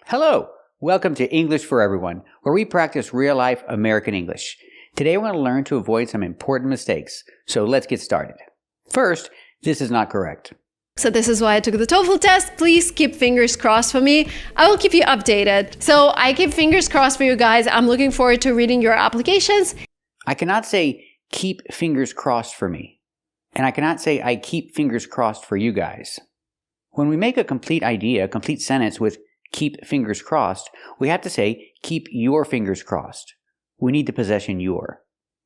Hello! Welcome to English for Everyone, where we practice real-life American English. Today we're going to learn to avoid some important mistakes, so let's get started. First, this is not correct. So this is why I took the TOEFL test. Please keep fingers crossed for me. I will keep you updated. So I keep fingers crossed for you guys. I'm looking forward to reading your applications. I cannot say, keep fingers crossed for me. And I cannot say, I keep fingers crossed for you guys. When we make a complete idea, a complete sentence with keep fingers crossed, we have to say, keep your fingers crossed. We need the possession your.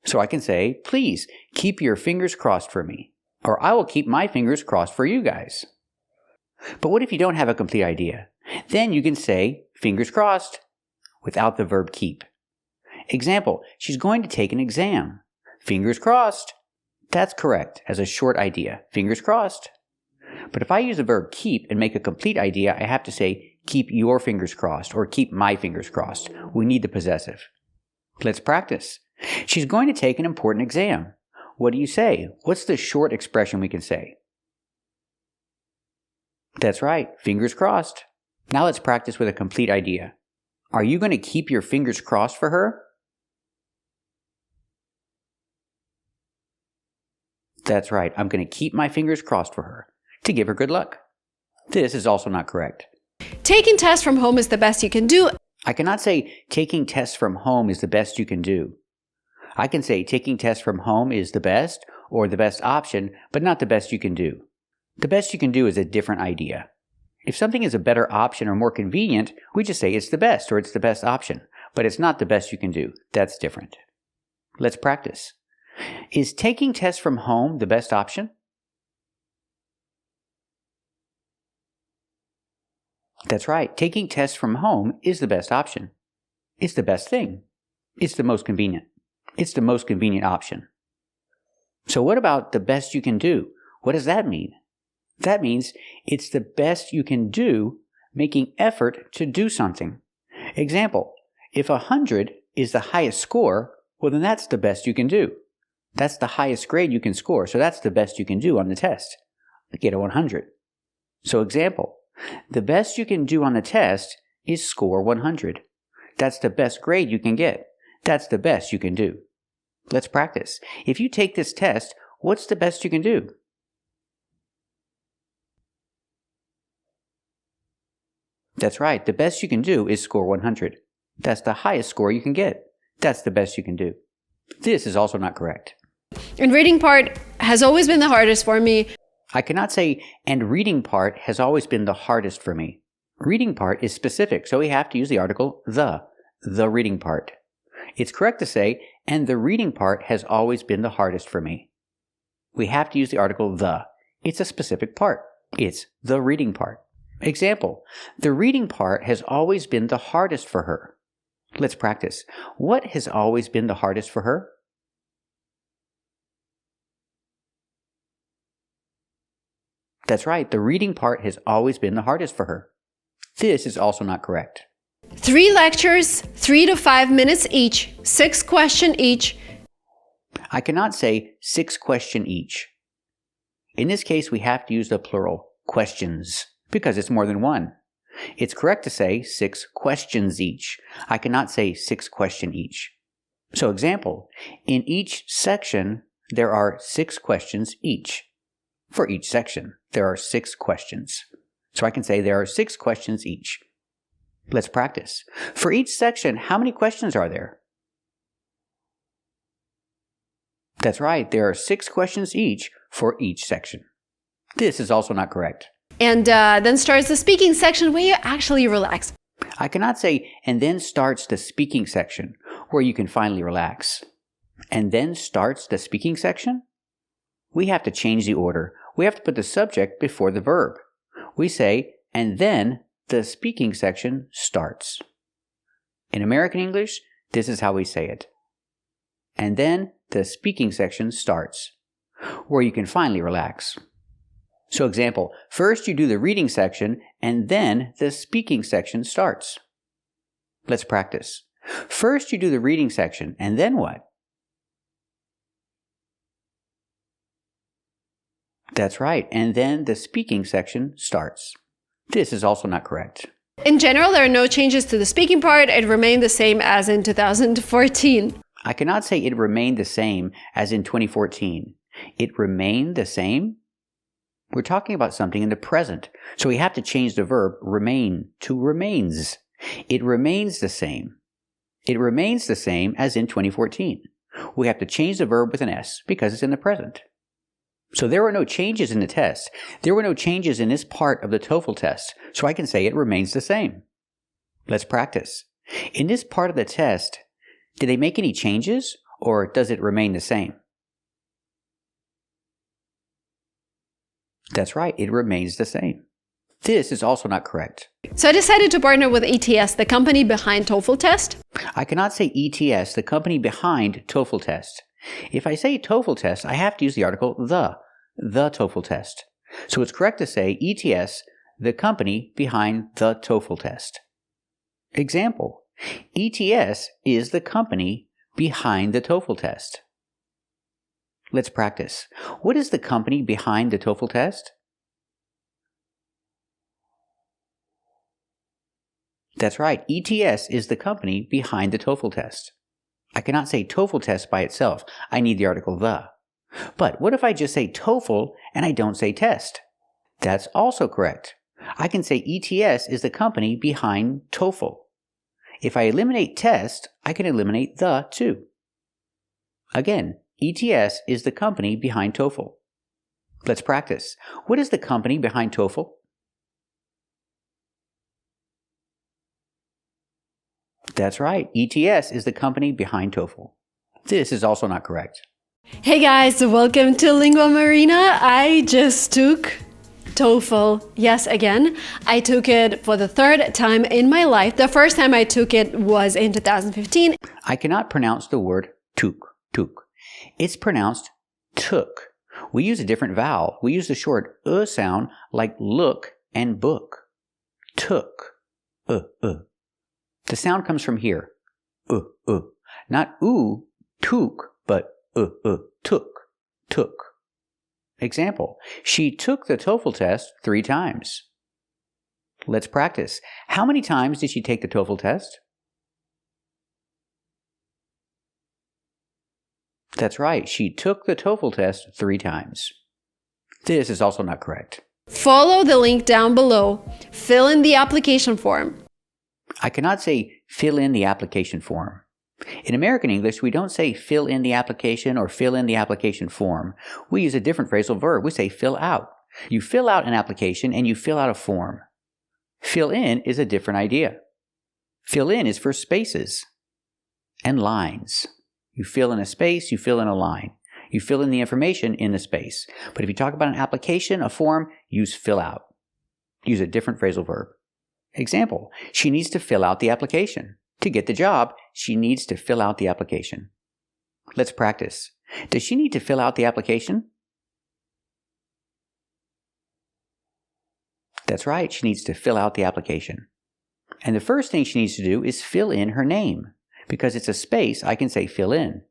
So I can say, please keep your fingers crossed for me. Or I will keep my fingers crossed for you guys. But what if you don't have a complete idea? Then you can say, fingers crossed, without the verb keep. Example, she's going to take an exam. Fingers crossed. That's correct as a short idea. Fingers crossed. But if I use the verb keep and make a complete idea, I have to say, keep your fingers crossed or keep my fingers crossed. We need the possessive. Let's practice. She's going to take an important exam. What do you say? What's the short expression we can say? That's right, fingers crossed. Now let's practice with a complete idea. Are you going to keep your fingers crossed for her? That's right, I'm going to keep my fingers crossed for her to give her good luck. This is also not correct. Taking tests from home is the best you can do. I cannot say taking tests from home is the best you can do. I can say taking tests from home is the best or the best option, but not the best you can do. The best you can do is a different idea. If something is a better option or more convenient, we just say it's the best or it's the best option, but it's not the best you can do. That's different. Let's practice. Is taking tests from home the best option? That's right. Taking tests from home is the best option. It's the best thing. It's the most convenient. It's the most convenient option. So what about the best you can do? What does that mean? That means it's the best you can do making effort to do something. Example, if 100 is the highest score, well then that's the best you can do. That's the highest grade you can score, so that's the best you can do on the test. Get a 100. So example, the best you can do on the test is score 100. That's the best grade you can get. That's the best you can do. Let's practice. If you take this test, what's the best you can do? That's right. The best you can do is score 100. That's the highest score you can get. That's the best you can do. This is also not correct. And reading part has always been the hardest for me. I cannot say, and reading part has always been the hardest for me. Reading part is specific, so we have to use the article the reading part. It's correct to say, and the reading part has always been the hardest for me. We have to use the article the. It's a specific part. It's the reading part. Example, the reading part has always been the hardest for her. Let's practice. What has always been the hardest for her? That's right, the reading part has always been the hardest for her. This is also not correct. 3 lectures, 3 to 5 minutes each, 6 questions each. I cannot say 6 questions each. In this case, we have to use the plural, questions, because it's more than one. It's correct to say 6 questions each. I cannot say 6 questions each. So example, in each section, there are 6 questions each. For each section, there are 6 questions. So I can say there are 6 questions each. Let's practice. For each section, how many questions are there? That's right, there are 6 questions each for each section. This is also not correct. And then starts the speaking section where you actually relax. I cannot say, and then starts the speaking section, where you can finally relax. And then starts the speaking section? We have to change the order. We have to put the subject before the verb. We say, and then the speaking section starts. In American English, this is how we say it. And then the speaking section starts, where you can finally relax. So example, first you do the reading section, and then the speaking section starts. Let's practice. First you do the reading section, and then what? That's right, and then the speaking section starts. This is also not correct. In general, there are no changes to the speaking part. It remained the same as in 2014. I cannot say it remained the same as in 2014. It remained the same? We're talking about something in the present, so we have to change the verb remain to remains. It remains the same. It remains the same as in 2014. We have to change the verb with an S because it's in the present. So there were no changes in the test. There were no changes in this part of the TOEFL test, so I can say it remains the same. Let's practice. In this part of the test, did they make any changes, or does it remain the same? That's right, it remains the same. This is also not correct. So I decided to partner with ETS, the company behind TOEFL test. I cannot say ETS, the company behind TOEFL test. If I say TOEFL test, I have to use the article the TOEFL test. So it's correct to say ETS, the company behind the TOEFL test. Example, ETS is the company behind the TOEFL test. Let's practice. What is the company behind the TOEFL test? That's right, ETS is the company behind the TOEFL test. I cannot say TOEFL test by itself. I need the article the. But what if I just say TOEFL and I don't say test? That's also correct. I can say ETS is the company behind TOEFL. If I eliminate test, I can eliminate the too. Again, ETS is the company behind TOEFL. Let's practice. What is the company behind TOEFL? That's right, ETS is the company behind TOEFL. This is also not correct. Hey guys, welcome to linguamarina. I just took TOEFL. Yes, again. I took it for the third time in my life. The first time I took it was in 2015. I cannot pronounce the word TOQUE. It's pronounced took. We use a different vowel. We use the short sound like look and book. Took. The sound comes from here. Not took, but took. Example, she took the TOEFL test 3 times. Let's practice. How many times did she take the TOEFL test? That's right, she took the TOEFL test 3 times. This is also not correct. Follow the link down below. Fill in the application form. I cannot say fill in the application form. In American English, we don't say fill in the application or fill in the application form. We use a different phrasal verb. We say fill out. You fill out an application and you fill out a form. Fill in is a different idea. Fill in is for spaces and lines. You fill in a space, you fill in a line. You fill in the information in the space. But if you talk about an application, a form, use fill out. Use a different phrasal verb. Example, she needs to fill out the application. To get the job, she needs to fill out the application. Let's practice. Does she need to fill out the application? That's right, she needs to fill out the application. And the first thing she needs to do is fill in her name. Because it's a space, I can say fill in.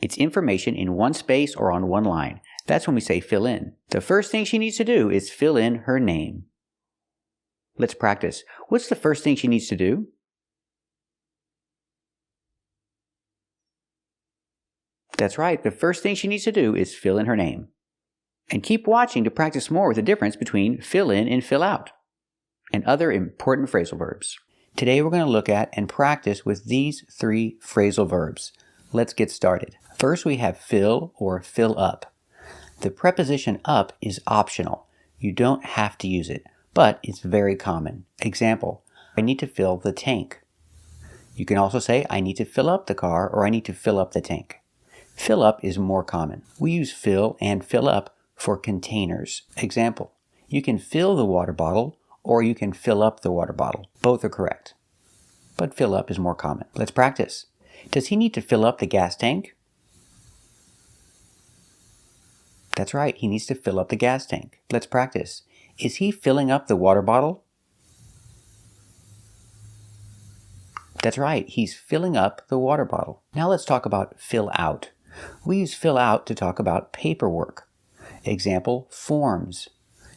It's information in one space or on one line. That's when we say fill in. The first thing she needs to do is fill in her name. Let's practice. What's the first thing she needs to do? That's right, the first thing she needs to do is fill in her name. And keep watching to practice more with the difference between fill in and fill out, and other important phrasal verbs. Today we're going to look at and practice with these 3 phrasal verbs. Let's get started. First we have fill or fill up. The preposition up is optional. You don't have to use it, but it's very common. Example, I need to fill the tank. You can also say I need to fill up the car or I need to fill up the tank. Fill up is more common. We use fill and fill up for containers. Example, you can fill the water bottle or you can fill up the water bottle. Both are correct. But fill up is more common. Let's practice. Does he need to fill up the gas tank? That's right, he needs to fill up the gas tank. Let's practice. Is he filling up the water bottle? That's right, he's filling up the water bottle. Now let's talk about fill out. We use fill out to talk about paperwork. Example, forms,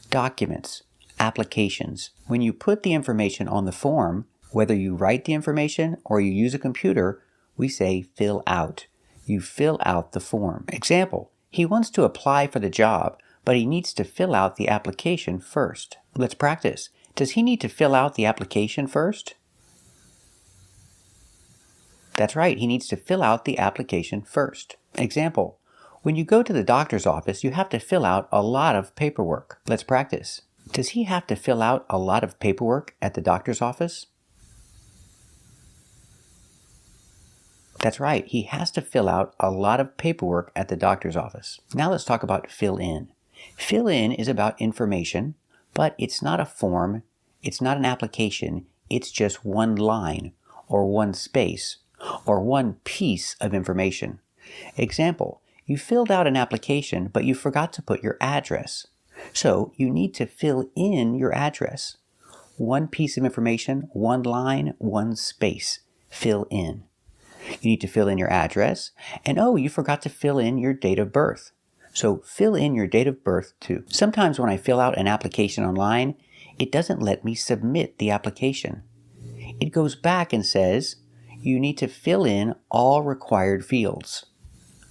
documents, applications. When you put the information on the form, whether you write the information or you use a computer, we say fill out. You fill out the form. Example, he wants to apply for the job, but he needs to fill out the application first. Let's practice. Does he need to fill out the application first? That's right, he needs to fill out the application first. Example, when you go to the doctor's office, you have to fill out a lot of paperwork. Let's practice. Does he have to fill out a lot of paperwork at the doctor's office? That's right, he has to fill out a lot of paperwork at the doctor's office. Now let's talk about fill in. Fill in is about information, but it's not a form, it's not an application, it's just one line, or one space, or one piece of information. Example, you filled out an application, but you forgot to put your address. So you need to fill in your address. One piece of information, one line, one space. Fill in. You need to fill in your address, and oh, you forgot to fill in your date of birth. So fill in your date of birth too. Sometimes when I fill out an application online, it doesn't let me submit the application. It goes back and says, you need to fill in all required fields.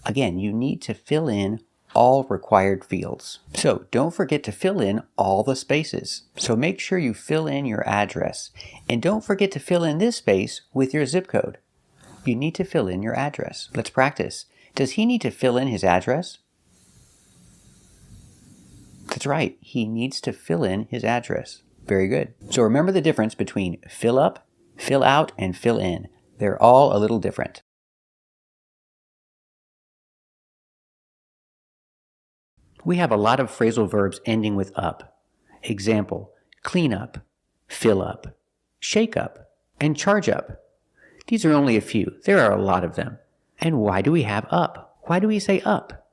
Again, you need to fill in all required fields. So don't forget to fill in all the spaces. So make sure you fill in your address. And don't forget to fill in this space with your zip code. You need to fill in your address. Let's practice. Does he need to fill in his address? That's right, he needs to fill in his address. Very good. So remember the difference between fill up, fill out, and fill in. They're all a little different. We have a lot of phrasal verbs ending with up. Example, clean up, fill up, shake up, and charge up. These are only a few. There are a lot of them. And why do we have up? Why do we say up?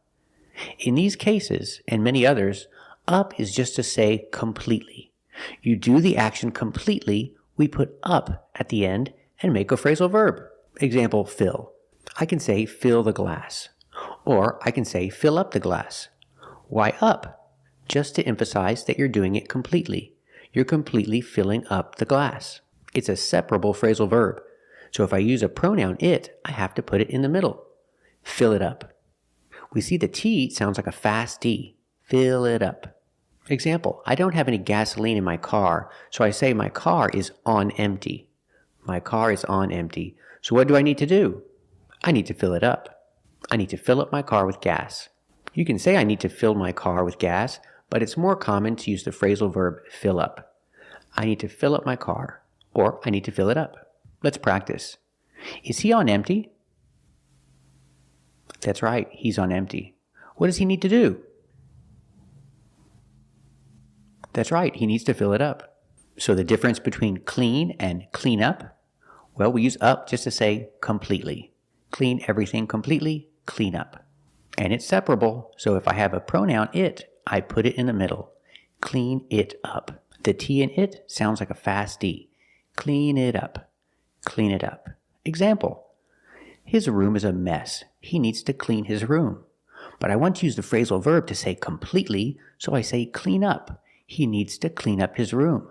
In these cases, and many others, up is just to say completely. You do the action completely, we put up at the end and make a phrasal verb. Example, fill. I can say fill the glass. Or I can say fill up the glass. Why up? Just to emphasize that you're doing it completely. You're completely filling up the glass. It's a separable phrasal verb. So if I use a pronoun it, I have to put it in the middle. Fill it up. We see the T sounds like a fast D. Fill it up. Example, I don't have any gasoline in my car, so I say my car is on empty. My car is on empty. So what do I need to do? I need to fill it up. I need to fill up my car with gas. You can say I need to fill my car with gas, but it's more common to use the phrasal verb fill up. I need to fill up my car, or I need to fill it up. Let's practice. Is he on empty? That's right, he's on empty. What does he need to do? That's right, he needs to fill it up. So the difference between clean and clean up? Well, we use up just to say completely. Clean everything completely, clean up. And it's separable, so if I have a pronoun it, I put it in the middle. Clean it up. The T in it sounds like a fast D. Clean it up. Clean it up. Example. His room is a mess. He needs to clean his room. But I want to use the phrasal verb to say completely, so I say clean up. He needs to clean up his room.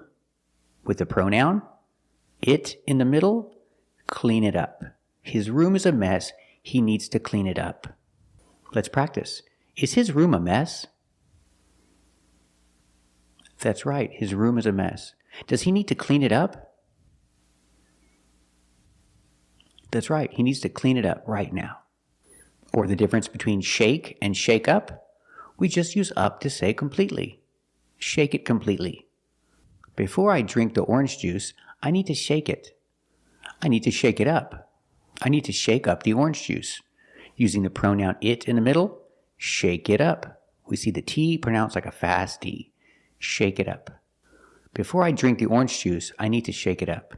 With the pronoun it in the middle, clean it up. His room is a mess. He needs to clean it up. Let's practice. Is his room a mess? That's right, his room is a mess. Does he need to clean it up? That's right, he needs to clean it up right now. Or the difference between shake and shake up? We just use up to say completely. Shake it completely. Before I drink the orange juice, I need to shake it. I need to shake it up. I need to shake up the orange juice. Using the pronoun it in the middle, shake it up. We see the T pronounced like a fast D. Shake it up. Before I drink the orange juice, I need to shake it up.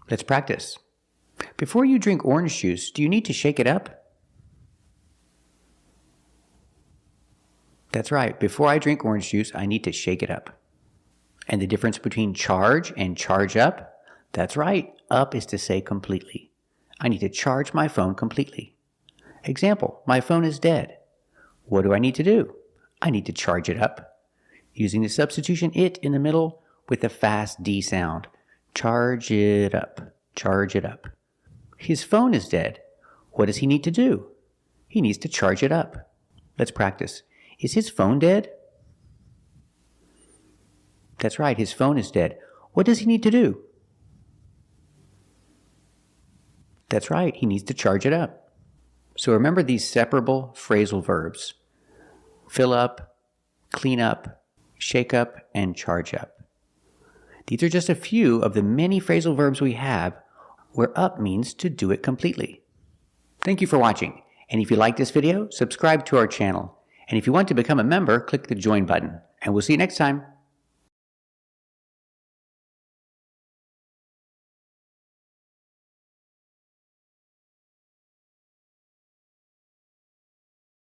Let's practice. Before you drink orange juice, do you need to shake it up? That's right. Before I drink orange juice, I need to shake it up. And the difference between charge and charge up? That's right. Up is to say completely. I need to charge my phone completely. Example, my phone is dead. What do I need to do? I need to charge it up. using the substitution it in the middle with the fast D sound. Charge it up. Charge it up. His phone is dead. What does he need to do? He needs to charge it up. Let's practice. Is his phone dead? That's right, his phone is dead. What does he need to do? That's right, he needs to charge it up. So remember these separable phrasal verbs. Fill up, clean up, shake up, and charge up. These are just a few of the many phrasal verbs we have where up means to do it completely. Thank you for watching, and if you like this video, subscribe to our channel. And if you want to become a member, click the join button, and we'll see you next time.